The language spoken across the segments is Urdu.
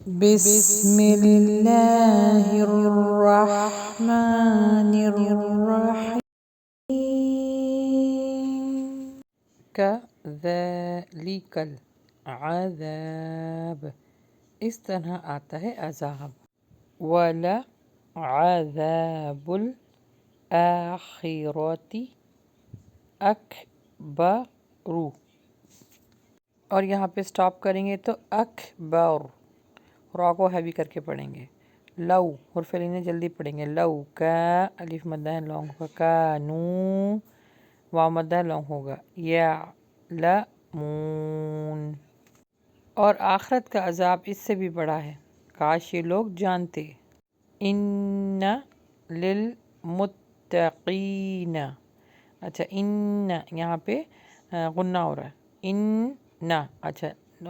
بسم اللہ الرحمن الرحیم کذالک العذاب، اس طرح آتا ہے عذاب. وَلَعَذَابُ الْآخِرَةِ اکبر، اور یہاں پہ سٹاپ کریں گے تو اکبر، را کو ہیوی کر کے پڑھیں گے. لو حرف لینے جلدی پڑھیں گے. لو کا الف مدہ لونگ ہوگا. کانو واو مدہ لونگ ہوگا. یعلمون، اور آخرت کا عذاب اس سے بھی بڑا ہے، کاش یہ لوگ جانتے. ان للمتقین، اچھا ان یہاں پہ غنہ ہو رہا ہے. ان اچھا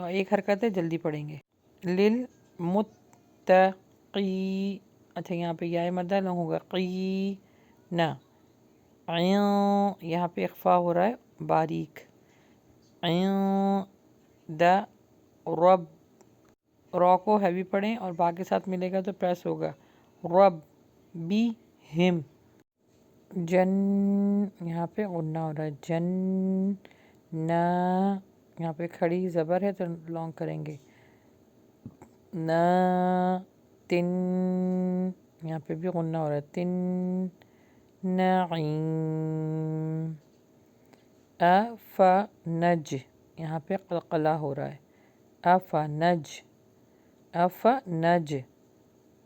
ایک حرکت ہے، جلدی پڑھیں گے. للمتقی، اچھا یہاں پہ یا مدہ لونگ ہوگا. قی نا، یہاں پہ اخفا ہو رہا ہے باریک. عند رب، را کو ہیوی پڑھیں اور با کے ساتھ ملے گا تو پریس ہوگا. رب بی ہم. جن یہاں پہ غنہ ہو رہا ہے. جن نا، یہاں پہ کھڑی زبر ہے تو لونگ کریں گے. نا تن، یہاں پہ بھی غنہ ہو رہا ہے. تن نعیم. افنج، یہاں پہ قلقلہ ہو رہا ہے. افنج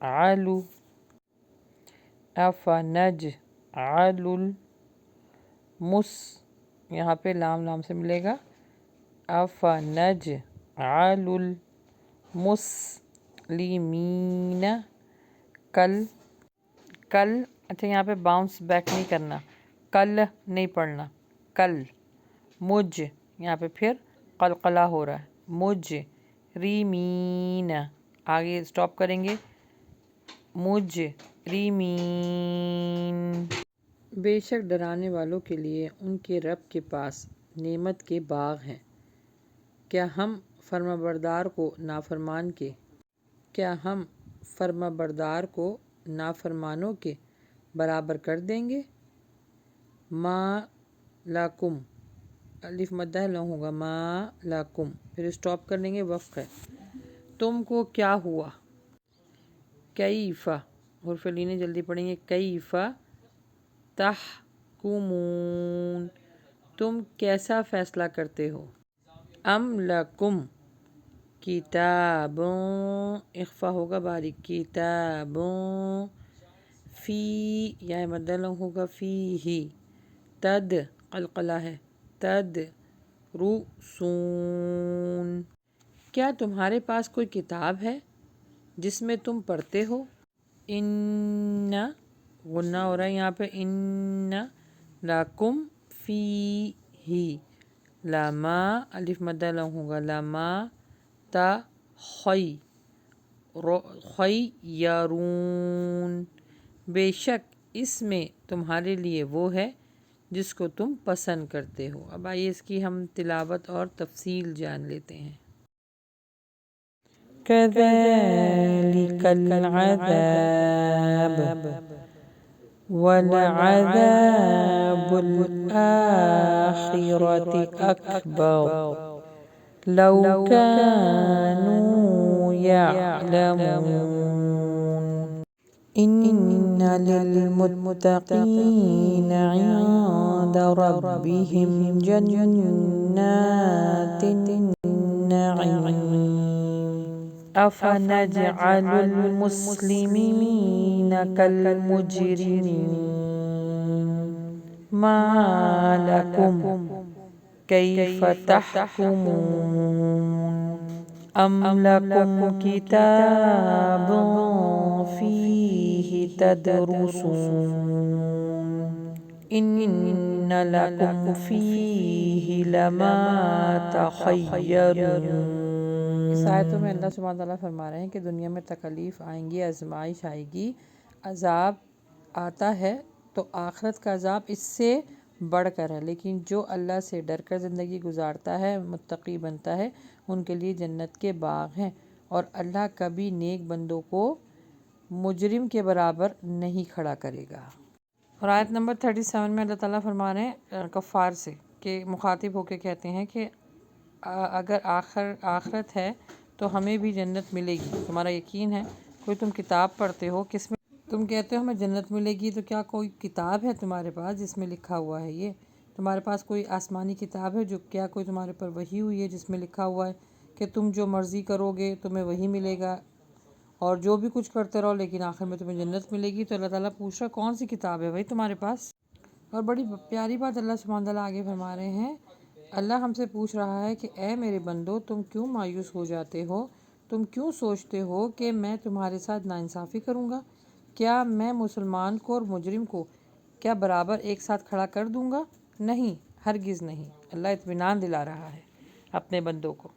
علو، افنج المس، یہاں پہ لام سے ملے گا. افنج المسلمین کل، اچھا یہاں پہ باؤنس بیک نہیں کرنا، کل نہیں پڑھنا. کل مجھ، یہاں پہ پھر قلقلہ ہو رہا ہے. مجرمین، آگے سٹاپ کریں گے. مجرمین، بے شک ڈرانے والوں کے لیے ان کے رب کے پاس نعمت کے باغ ہیں. کیا ہم فرمانبردار کو نافرمانوں کے برابر کر دیں گے؟ ما لکم، الف مدہ لونگ ہوگا. ما لکم، پھر سٹاپ کر لیں گے، وقف ہے. تم کو کیا ہوا. کیف، حرف لینے جلدی پڑھیں گے. کیف تحکمون، تم کیسا فیصلہ کرتے ہو. ام لکم کتاب، اخفا ہوگا باریک. کتاب فی، یا مدہ لونگ ہوگا. فی ہی تد، قلقلہ ہے. تدرسون، کیا تمہارے پاس کوئی کتاب ہے جس میں تم پڑھتے ہو. ان غنہ ہو رہا ہے یہاں پہ. ان لکم فی ہی لما، الف مدہ لونگ ہوگا. لما خیرون، بے شک اس میں تمہارے لیے وہ ہے جس کو تم پسند کرتے ہو. اب آئیے اس کی ہم تلاوت اور تفصیل جان لیتے ہیں. كذلك العذاب ولعذاب الآخرة أكبر لو كانوا يعلمون. إن للمتقين عند ربهم جنات النعيم أفنجعل المسلمين كالمجرمين ما لكم كيف تحكمون أم لكم كتاب فيه تدرسون إن لكم فيه لما تخيرون. اس آیتوں میں اللہ سبحانہ تعالیٰ فرما رہے ہیں کہ دنیا میں تکالیف آئیں گی، آزمائش آئے گی، عذاب آتا ہے، تو آخرت کا عذاب اس سے بڑھ کر ہے. لیکن جو اللہ سے ڈر کر زندگی گزارتا ہے، متقی بنتا ہے، ان کے لیے جنت کے باغ ہیں. اور اللہ کبھی نیک بندوں کو مجرم کے برابر نہیں کھڑا کرے گا۔ اور آیت نمبر 37 میں اللہ تعالیٰ فرما رہے ہیں کفار سے کہ مخاطب ہو کے کہتے ہیں کہ اگر آخرت ہے تو ہمیں بھی جنت ملے گی، تمہارا یقین ہے؟ کوئی تم کتاب پڑھتے ہو، کس میں تم کہتے ہو ہمیں جنت ملے گی، تو کیا کوئی کتاب ہے تمہارے پاس جس میں لکھا ہوا ہے یہ؟ تمہارے پاس کوئی آسمانی کتاب ہے جو کیا کوئی تمہارے پر وحی ہوئی ہے جس میں لکھا ہوا ہے کہ تم جو مرضی کرو گے تمہیں وہی ملے گا، اور جو بھی کچھ کرتے رہو لیکن آخر میں تمہیں جنت ملے گی؟ تو اللہ تعالیٰ پوچھ رہا کون سی کتاب ہے بھائی تمہارے پاس؟ اور بڑی پیاری بات اللہ سبحانہ تعالیٰ آگے فرما رہے ہیں، اللہ ہم سے پوچھ رہا ہے کہ اے میرے بندو، تم کیوں مایوس ہو جاتے ہو؟ تم کیوں سوچتے ہو کہ میں تمہارے ساتھ ناانصافی کروں گا؟ کیا میں مسلمان کو اور مجرم کو کیا برابر ایک ساتھ کھڑا کر دوں گا؟ نہیں، ہرگز نہیں۔ اللہ اطمینان دلا رہا ہے اپنے بندوں کو۔